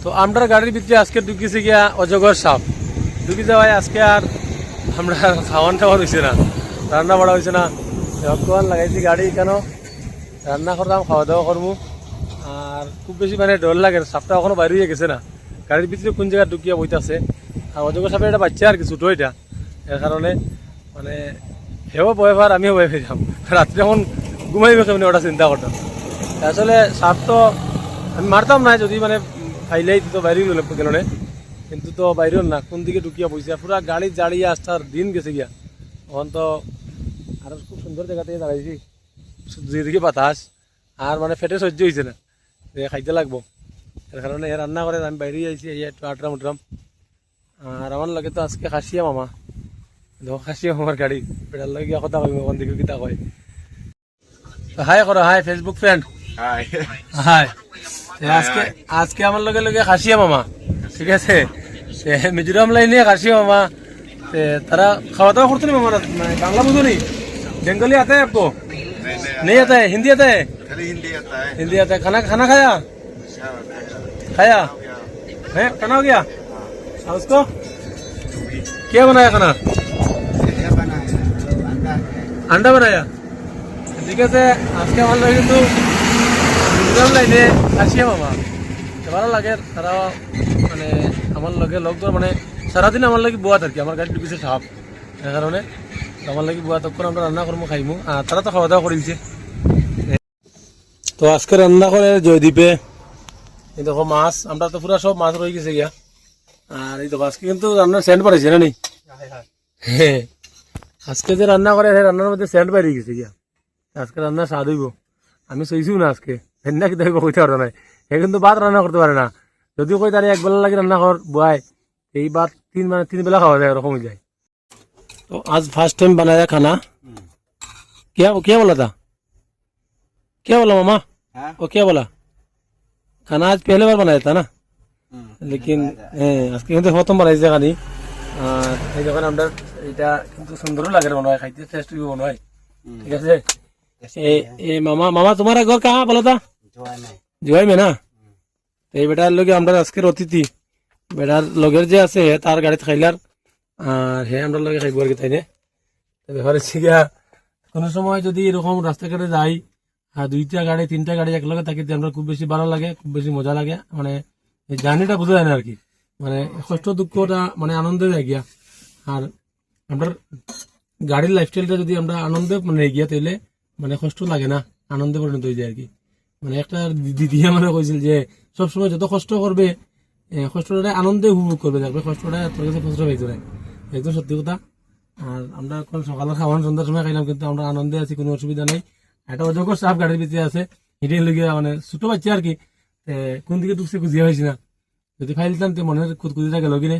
তো আমরা গাড়ির ভিতরে আজকে ঢুকিছি গিয়া অজগর সাপ ঢুকি যাওয়ায় আজকে আর আমরা খাওয়ান টাওয়ার হয়েছে না, রান্না বাড়া হয়েছে না। রক্তবান লাগাইছি গাড়ি কেন রান্না করতাম, খাওয়া দাওয়া করবো। আর খুব বেশি মানে ডর লাগে, সাপটা এখনো বাইরে হয়ে গেছে না, গাড়ির ভিতরে কোন জায়গায় ঢুকিয়া বইতেছে। আর অজগর সাপের একটা বাচ্চা আর কি ছোটো এটা, এর কারণে মানে হেও ভয় পার আমিও ভয় পেয়ে যাম। রাত্রে যখন ঘুমাইবে কেমনি ওটা চিন্তা করতাম। আসলে সাপ তো আমি মারতাম না, যদি মানে খাইলেই তো বাইরে গেল না, কিন্তু তো বাইরেও না কোন দিকে ঢুকিয়া বইছে পুরা গাড়ি জাড়িয়ে আসার দিন গেছে গিয়া। তখন তো আর খুব সুন্দর জায়গা থেকে দাঁড়াইছি, যেদিকে বাতাস আর মানে ফেটে সহ্য হয়েছে না, খাইতে লাগবো। এর কারণে রান্না করে আমি বাইরে আইছি, এই একটু আটরাম উঠরাম। আর আমার লাগে তো আজকে খাসিয়া মামা, দেখো খাসিয়া মামার গাড়ি পেটার লাগে গিয়া কথা কইব, ওখান দিকে কিতা কয়। হাই করো, হাই ফেসবুক ফ্রেন্ড, হাই। আজকে আজকে আমার লগে লগে খাসিয়া মামা, ঠিক আছে, মিজোরাম লাইনে খাসিয়া মামা। তারা খাওয়া দাওয়া করতে नहीं मामा, बांग्ला बुझो नहीं, बंगाली आता है आपको? नहीं आता है, हिंदी आता है? हिंदी आता है। खाना खाना खाया खाया है, खाना हो गया। और उसको क्या बनाया खाना? अंडा बनाया, ঠিক আছে। আজকে আমার লাগে কিন্তু মিজোরাম লাইনে খাসিয়া মামা ভালো লাগে। তারা মানে আমার লগে লোক মানে সারাদিন আমার লাগে বুয়াত আর কি, আমার গাড়ি ঢুকেছে সাপ, এর কারণে আমার লাগে বুয়া তখন আমরা রান্না করবো খাইমু। আর তারা তো খাওয়া দাওয়া করেছে। তো আজকে রান্না করে জয়দীপে এই দেখো মাছ, আমরা তো পুরা সব মাছ রয়ে গেছে গিয়া। আর এই দেখো আজকে কিন্তু রান্নার সেন্ট বাড়াইছে না নেই, হ্যাঁ আজকে যে রান্না করে রান্নার মধ্যে সেন্ট বাইরে গেছে গিয়া। আজকে রান্না স্বাদ হইব, আমি চইছিও না আজকে রান্না কি দেখবো কইতে পারো না। সে কিন্তু ভাত রান্না করতে পারে না, যদিও কই তার একবেলা লাগে রান্না কর বুয়াই, এই ভাত তিন বেলা খাওয়া যায়, এরকম হয়ে যায়। तो आज फर्स्ट टाइम बनाया खाना, क्या क्या बोला था, क्या बोला मामा? वो क्या बोला? खाना आज पहले बार बनाया था ना, लेकिन আজকে কিন্তু প্রথম বানাইছে খানি। আর এই যখন আমরা এটা কিন্তু সুন্দরও লাগে মনে হয়, খাইতে টেস্ট মনে হয়, ঠিক আছে। মামা মামা তোমার ঘর কাহা বলো তা? জয় মে না। এই বেটার লগে আমরা আজকের অতিথি, বেটার লগের যে আছে তার গাড়িতে খাইলার, আর হ্যাঁ আমরা লগে খাইব আর কি, তাই না? ব্যাপার হচ্ছে গিয়া কোনো সময় যদি এরকম রাস্তাঘাটে যাই আর দুইটা গাড়ি তিনটা গাড়ি একলগে থাকি, আমরা খুব বেশি ভালো লাগে, খুব বেশি মজা লাগে, মানে এই জার্নিটা বোঝা যায় না আর কি, মানে কষ্ট দুঃখটা মানে আনন্দে যায় গিয়া। আর আমরা গাড়ির লাইফস্টাইলটা যদি আমরা আনন্দে মানে গিয়া তাইলে মানে কষ্ট লাগে না, আনন্দে পরিণত হয়ে যায় আর কি। মানে একটা দিদিয়া মানে কইছিল যে সবসময় যত কষ্ট করবে কষ্টটা আনন্দে উপভোগ করবে, দেখবে কষ্টটা তোর কাছে কষ্ট পাইতো না, একদম সত্যি কথা। আর আমরা এখন সকালে খাওয়ান সন্ধ্যার সময় খাইলাম, কিন্তু আমরা আনন্দে আছি, কোনো অসুবিধা নেই। একটা অজগর সাপ গাড়ির ভিতরে আছে, এটাই লেগে মানে ছোট বাচ্চা আর কি, কোন দিকে ঢুকছে খুঁজিয়া হয়েছি না, যদি ফাইলতাম তো মনের খুঁজকুজিটা গেল কিনে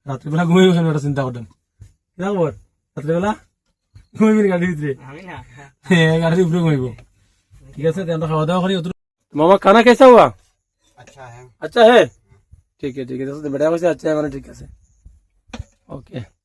রাত্রিবেলা ঘুমিয়ে গেলাম, ওটা চিন্তা করতাম। কি খবর রাত্রিবেলা ঘুমিয়ে গাড়ির ভিতরে? হ্যাঁ গাড়ির উপরে ঘুমাইব, ঠিক আছে। আমরা খাওয়া দাওয়া করি। मामा खाना कैसा हुआ? अच्छा है, ठीक है ठीक है। बेटा वैसे अच्छा है, मैंने ठीक है, ओके।